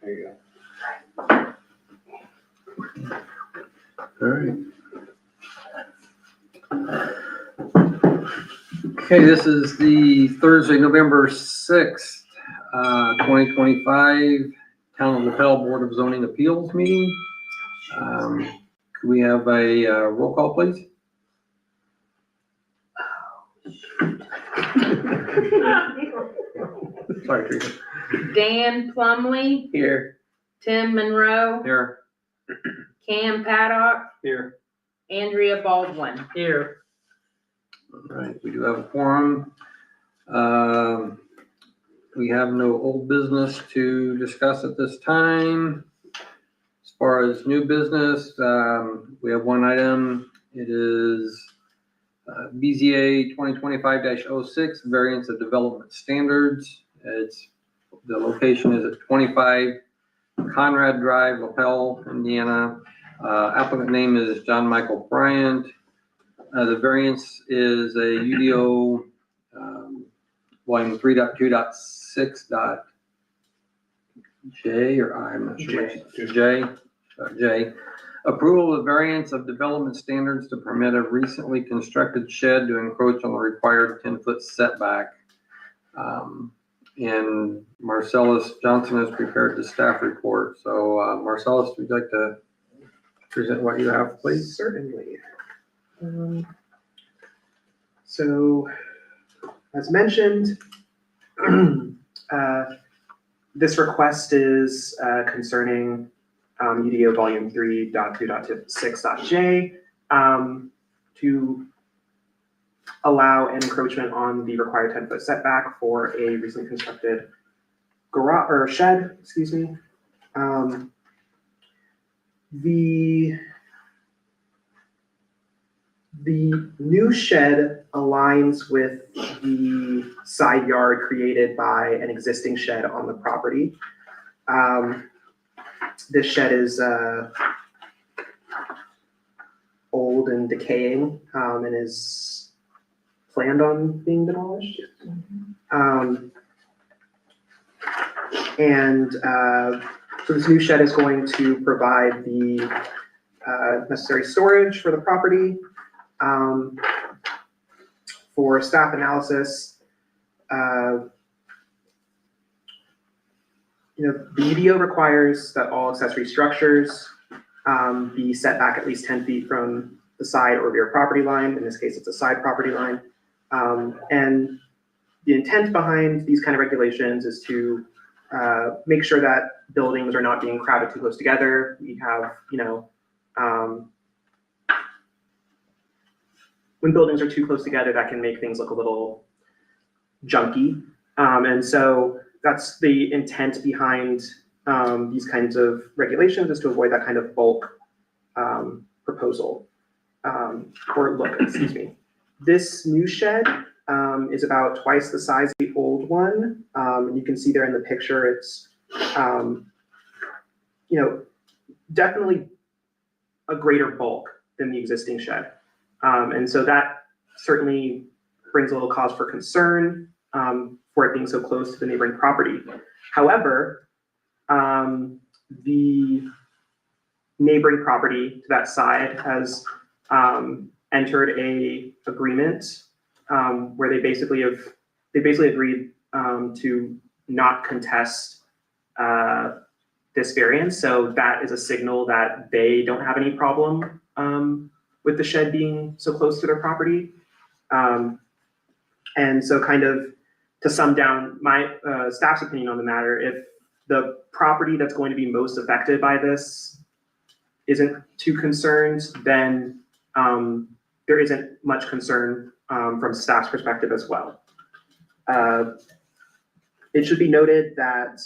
There you go. All right. Okay, this is the Thursday, November 6th, 2025 Town of Lapel Board of Zoning Appeals meeting. Could we have a roll call, please? Sorry, Teresa. Dan Plumley, Here. Tim Monroe, Here. Cam Paddock, Here. Andrea Baldwin. Here. All right, we do have a quorum. We have no old business to discuss at this time. As far as new business, we have one item. It is BZA 2025-06, variance of development standards. The location is at 25 Conrad Drive, Lapel, Indiana. Applicant name is John Michael Bryant. The variance is a UDO volume 3.2.6.J or I, I'm not sure. J. Approval of variance of development standards to permit a recently constructed shed to encroach on the required 10-foot setback. And Marcellus Johnson has prepared the staff report. So Marcellus, would you like to present what you have, please? Certainly. So, as mentioned, this request is concerning UDO volume 3.2.6.J to allow an encroachment on the required 10-foot setback for a recently constructed garage or shed, excuse me. The new shed aligns with the side yard created by an existing shed on the property. This shed is old and decaying and is planned on being demolished. So this new shed is going to provide the necessary storage for the property. For staff analysis, the UDO requires that all accessory structures be set back at least 10 feet from the side or rear property line. In this case, it's a side property line. And the intent behind these kind of regulations is to make sure that buildings are not being crowded too close together. We have, when buildings are too close together, that can make things look a little junky. And so that's the intent behind these kinds of regulations, is to avoid that kind of bulk proposal or look, excuse me. This new shed is about twice the size of the old one. You can see there in the picture, it's, definitely a greater bulk than the existing shed. And so that certainly brings a little cause for concern for it being so close to the neighboring property. However, the neighboring property to that side has entered a agreement where they basically agreed to not contest this variance. So that is a signal that they don't have any problem with the shed being so close to their property. And so kind of to sum down my staff's opinion on the matter, if the property that's going to be most affected by this isn't too concerned, then there isn't much concern from staff's perspective as well. It should be noted that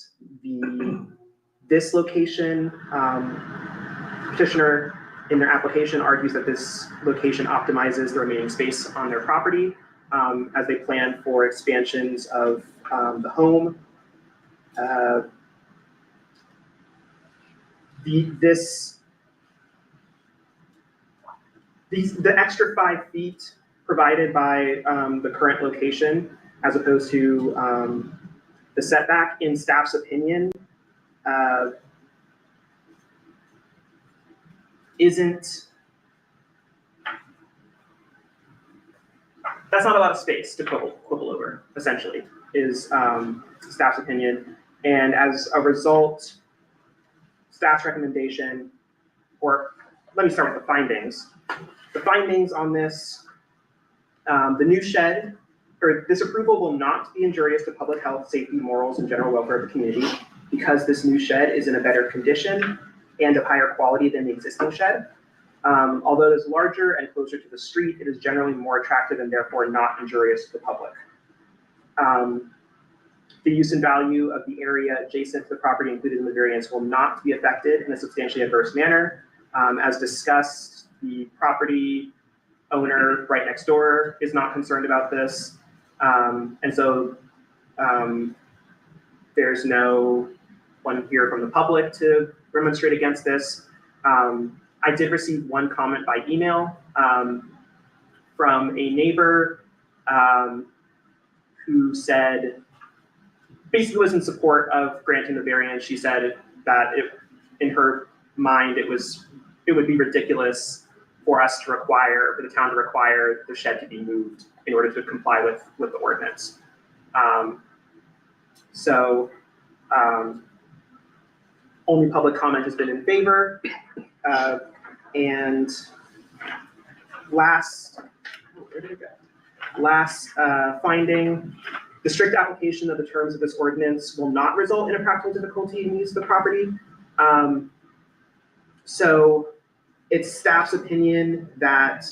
this location, petitioner in their application argues that this location optimizes the remaining space on their property as they plan for expansions of the home. The extra 5 feet provided by the current location, as opposed to the setback, in staff's opinion, that's not a lot of space to quibble over, essentially, is staff's opinion. And as a result, staff's recommendation, or let me start with the findings. The findings on this, the new shed, or this approval will not be injurious to public health, safety, morals, and general welfare of the community because this new shed is in a better condition and of higher quality than the existing shed. Although it is larger and closer to the street, it is generally more attractive and therefore not injurious to the public. The use and value of the area adjacent to the property included in the variance will not be affected in a substantially adverse manner. As discussed, the property owner right next door is not concerned about this. And so there's no one here from the public to demonstrate against this. I did receive one comment by email from a neighbor who said, basically was in support of granting the variance. She said that in her mind, it would be ridiculous for us to require, for the town to require the shed to be moved in order to comply with the ordinance. Only public comment has been in favor. And last finding, the strict application of the terms of this ordinance will not result in a practical difficulty in use of the property. So it's staff's opinion that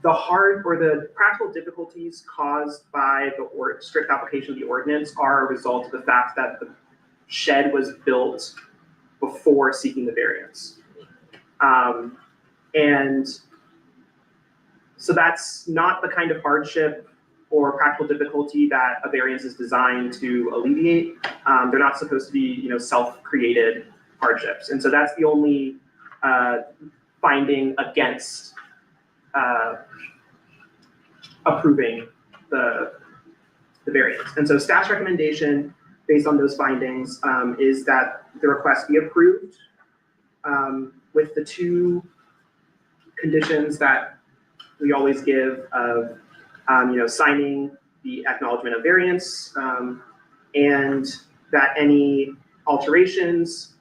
the hard or the practical difficulties caused by the strict application of the ordinance are a result of the fact that the shed was built before seeking the variance. And so that's not the kind of hardship or practical difficulty that a variance is designed to alleviate. They're not supposed to be, self-created hardships. And so that's the only finding against approving the variance. And so staff's recommendation based on those findings is that the request be approved with the two conditions that we always give of signing the acknowledgement of variance, and that any alterations,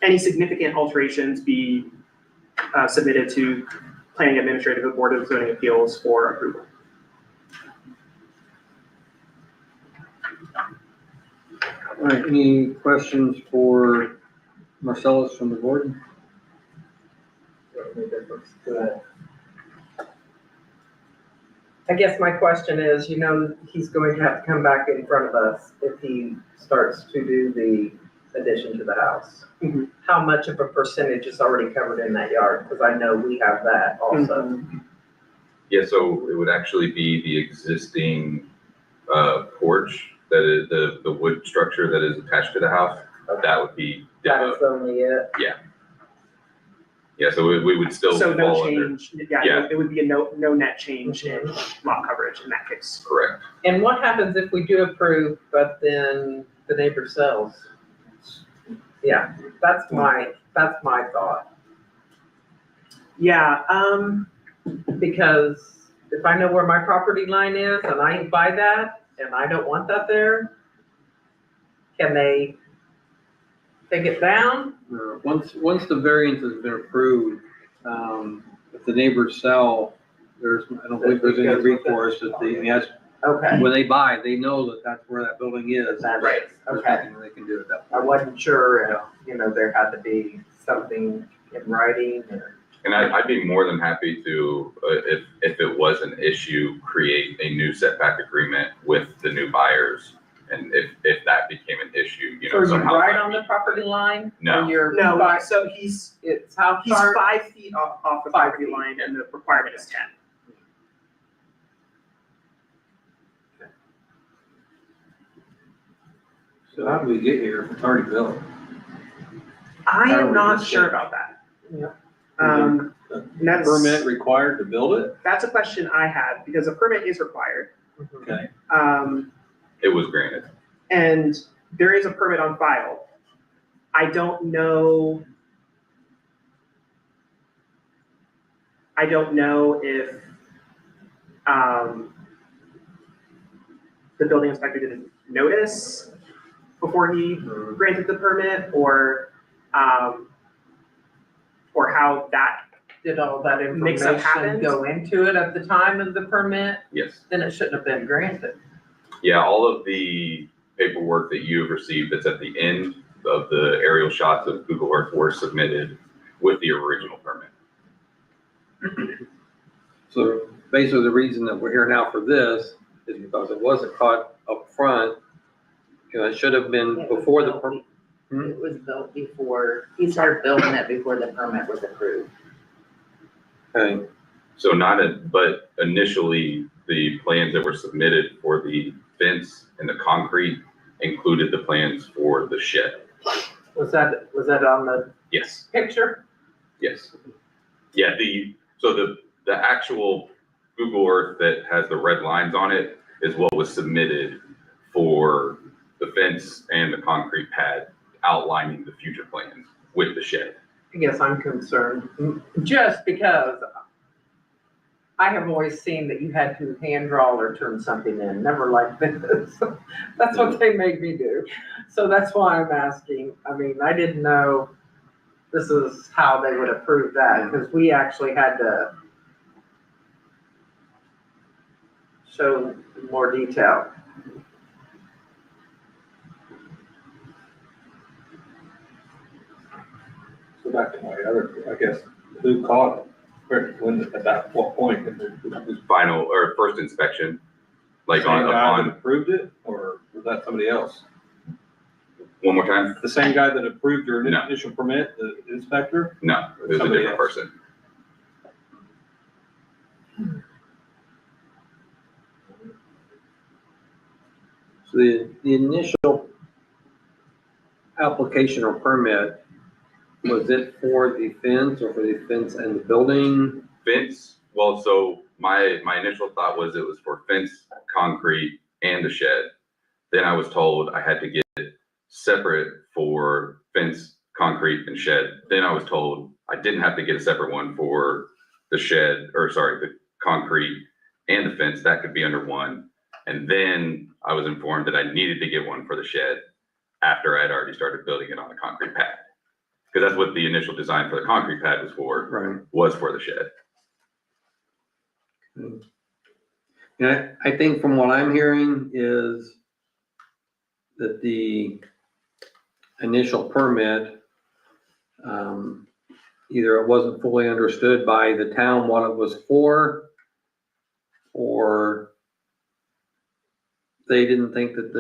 any significant alterations be submitted to Planning Administrative Board of Zoning Appeals for approval. All right, any questions for Marcellus from the board? I guess my question is, he's going to have to come back in front of us if he starts to do the addition to the house. Mhm. How much of a percentage is already covered in that yard? Because I know we have that also. Yeah, so it would actually be the existing porch, that is the wood structure that is attached to the house. That would be That is only it. Yeah, so we would still So no fall under. change, yeah, it would be a no net change in lot coverage in that case. Correct. And what happens if we do approve, but then the neighbor sells? Yeah, that's my thought. Yeah, Because if I know where my property line is and I buy that and I don't want that there, can they take it down? Once the variance has been approved, if the neighbors sell, I don't think there's any recourse. Okay. When they buy, they know that that's where that building is. That's right. There's Okay. nothing they can do at that I point. wasn't sure if, there had to be something in writing or. And I'd be more than happy to, if it was an issue, create a new setback agreement with the new buyers. And if that became an issue, So are you somehow. right on the property line? No. Or you're no, by- so he's It's how 5 far? feet off the property line and the requirement is 10. So how do we get here if it's already built? I How do am we not just sure get- about that. Yeah. That's, Permit required to build it? that's a question I had because a permit is required. Okay. Um, It was granted. and there is a permit on file. I don't know if the building inspector didn't notice before he granted the permit, or how that, Did all that Mix-up information happened? go into it at the time of the permit? Yes. Then it shouldn't have been granted. Yeah, all of the paperwork that you have received that's at the end of the aerial shots of Google Earth were submitted with the original permit. So basically the reason that we're here now for this is because it wasn't caught up front. You know, it should have been before the permit. It was built before, he started building it before the permit was approved. Okay, So but initially, the plans that were submitted for the fence and the concrete included the plans for the shed. Was that on the Yes, picture? yes. Yeah, so the actual Google Earth that has the red lines on it is what was submitted for the fence and the concrete pad outlining the future plans with the shed. I guess I'm concerned, just because I have always seen that you had to hand draw or turn something in, never like this. That's what they made me do. So that's why I'm asking. I mean, I didn't know this is how they would approve that, because we actually had to show more detail. So back to my other, I guess, who caught it? Or when, at what point? Was Final or first inspection, like the same guy that on, approved it, or was that somebody else? one more time? The same guy that approved your No. initial permit, the inspector? No, it was a Somebody different else. person. so the initial application or permit, was it for the fence or for the fence and the building? Fence, well, so my initial thought was it was for fence, concrete, and the shed. Then I was told I had to get separate for fence, concrete, and shed. Then I was told I didn't have to get a separate one for the the concrete and the fence, that could be under one. And then I was informed that I needed to get one for the shed after I'd already started building it on the concrete pad. Because that's what the initial design for the concrete pad was for, Right. was for the shed. And I think from what I'm hearing is that the initial permit, either it wasn't fully understood by the town what it was for, or they didn't think that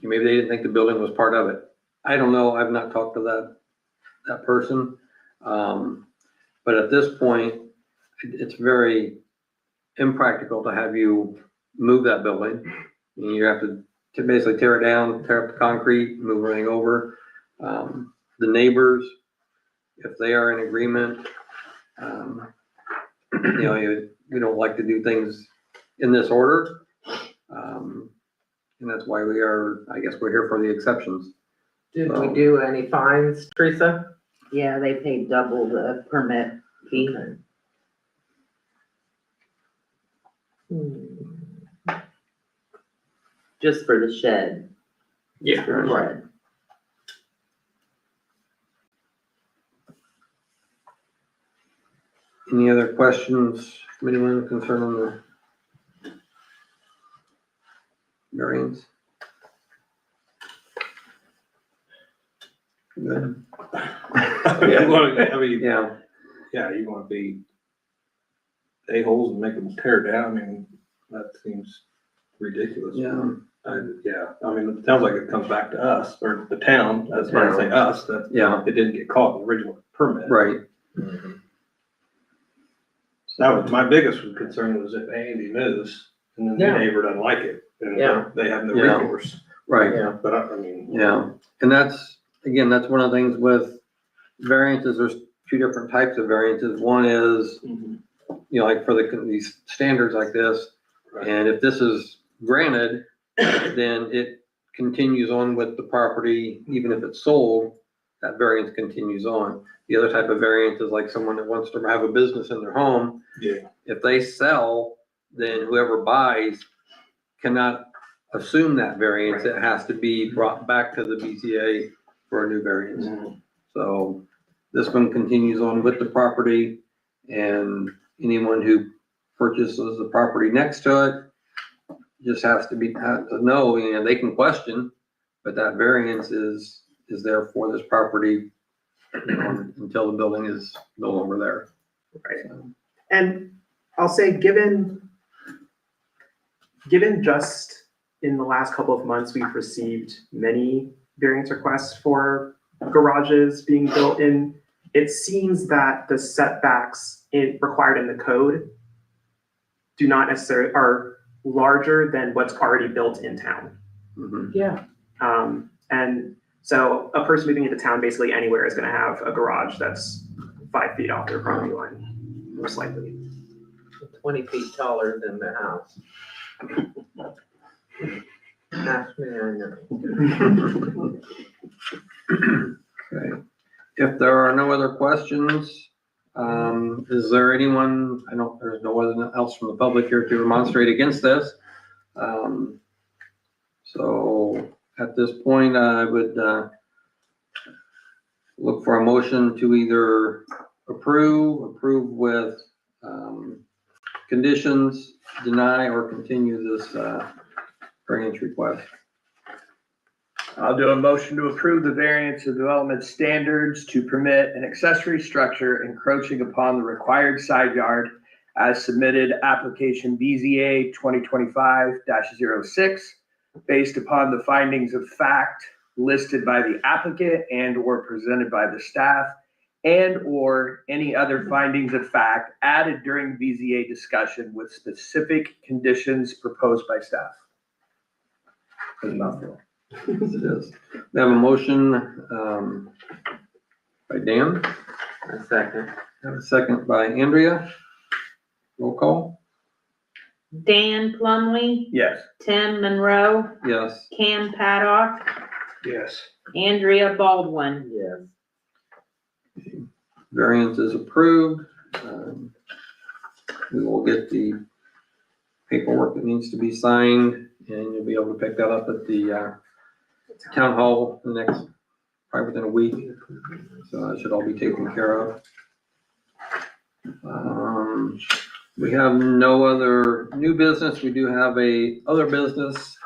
maybe they didn't think the building was part of it. I don't know, I've not talked to that person. But at this point, it's very impractical to have you move that building. You have to basically tear it down, tear up the concrete, move everything over. The neighbors, if they are in agreement, we don't like to do things in this order. And that's why I guess we're here for the exceptions. Did we do any fines, Teresa? Yeah, they paid double the permit fee. Just for the shed. Yeah. For the shed. Any other questions from anyone concerning the variance? Good. I mean, Yeah, yeah, you wanna be a-holes and make them tear it down, I mean, that seems ridiculous. yeah, Yeah, I mean, it sounds like it comes back to us, or the town, that's why I say us, that yeah, it didn't get caught in the original permit. right. That was, my biggest concern was if Andy moves, and then the Yeah. neighbor doesn't like it, and Yeah. they have no Yeah. recourse. Right, Yeah. But I mean. yeah. And that's one of the things with variances, there's two different types of variances. One is, Mhm. like for these standards like this, Right. and if this is granted, then it continues on with the property, even if it's sold, that variance continues on. The other type of variance is like someone that wants to have a business in their home. Yeah. If they sell, then whoever buys cannot assume that variance. It has to be brought back to the BZA for a new variance. So this one continues on with the property, and anyone who purchases the property next to it just has to know, and they can question, but that variance is there for this property, until the building is no longer there. Right. So, And I'll say, given just in the last couple of months, we've received many variance requests for garages being built in, it seems that the setbacks required in the code do not necessarily, are larger than what's already built in town. mhm. Yeah. And so a person moving into town basically anywhere is gonna have a garage that's 5 feet off their property line, most likely. 20 feet taller than the house. Ask me, I know. Okay. If there are no other questions, is there anyone, I know there's no one else from the public here to demonstrate against this. So at this point, I would look for a motion to either approve with conditions, deny, or continue this variance request. I'll do a motion to approve the variance of development standards to permit an accessory structure encroaching upon the required side yard as submitted application BZA 2025-06, based upon the findings of fact listed by the applicant and/or presented by the staff, and/or any other findings of fact added during BZA discussion with specific conditions proposed by staff. Good enough. Yes, it is. We have a motion by Dan, A second. have a second by Andrea. Roll call? Dan Plumley, Yes. Tim Monroe, Yes. Cam Paddock, Yes. Andrea Baldwin. Yes. Variance is approved. We will get the paperwork that needs to be signed, and you'll be able to pick that up at the town hall the next, probably within a week. So that should all be taken care of. We have no other new business. We do have a other business.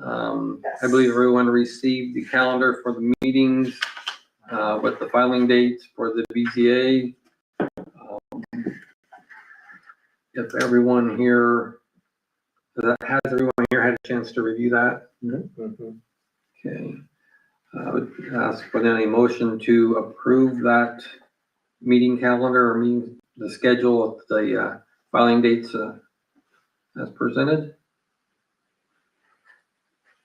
I believe everyone received the calendar for the meetings with the filing dates for the BZA. If everyone here, has everyone here had a chance to review that? Okay. I would ask for any motion to approve that meeting calendar, or the schedule of the filing dates as presented.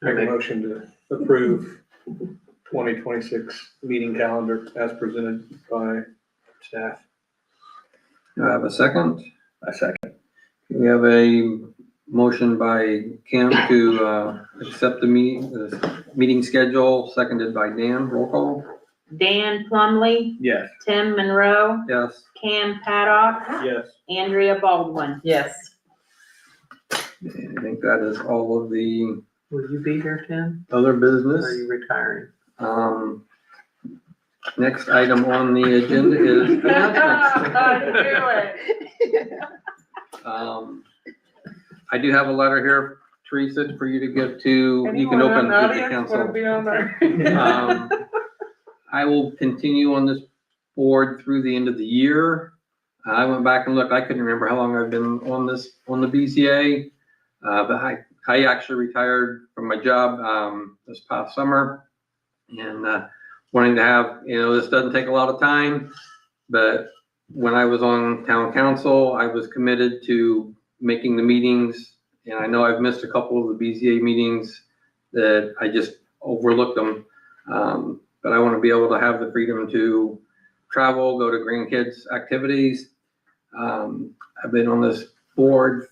Make a motion to approve 2026 meeting calendar as presented by staff. Do I have a second? A second. We have a motion by Kim to accept the meeting schedule, seconded by Dan. Roll call? Dan Plumley, Yes. Tim Monroe, Yes. Cam Paddock, Yes. Andrea Baldwin. Yes. I think that is all of the Will you be here, Tim? other Or are business. you retiring? Next item on the agenda is announcements. I do have a letter here, Teresa, for you to give to, you can open to the council. I will continue on this board through the end of the year. I went back and looked, I couldn't remember how long I've been on the BZA. But I actually retired from my job, this past summer, and, wanting to have, this doesn't take a lot of time, but when I was on town council, I was committed to making the meetings, and I know I've missed a couple of the BZA meetings that I just overlooked them. But I want to be able to have the freedom to travel, go to grandkids' activities. I've been on this board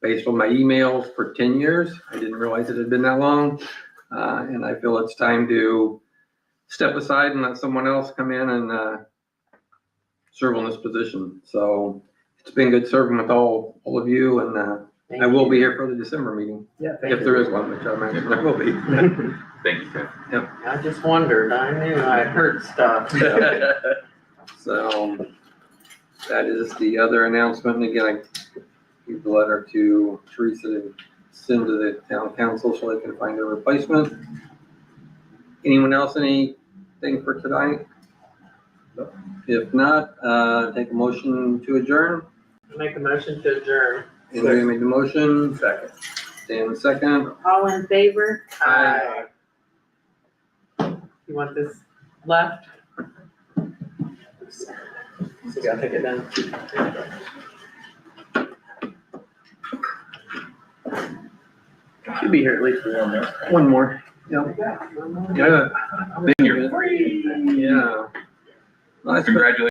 based on my emails, for 10 years. I didn't realize it had been that long. And I feel it's time to step aside and let someone else come in and serve on this position. So it's been good serving with all of you, and I will be here for the December meeting, Yeah, if there is one, which I imagine there will be. Thank you, Ken. I just wondered, I knew I heard stuff. So that is the other announcement. Again, I gave the letter to Teresa to send to the town council so they can find a replacement. Anyone else, anything for tonight? If not, take a motion to adjourn. Make a motion to adjourn. Andrea made the motion, Second. Dan second. All in favor? Aye. You want this left? So you gotta take it down. Should be here at least for one more. One more. Yep. Yeah. Then you're free. Yeah. Well, that's Congratulations.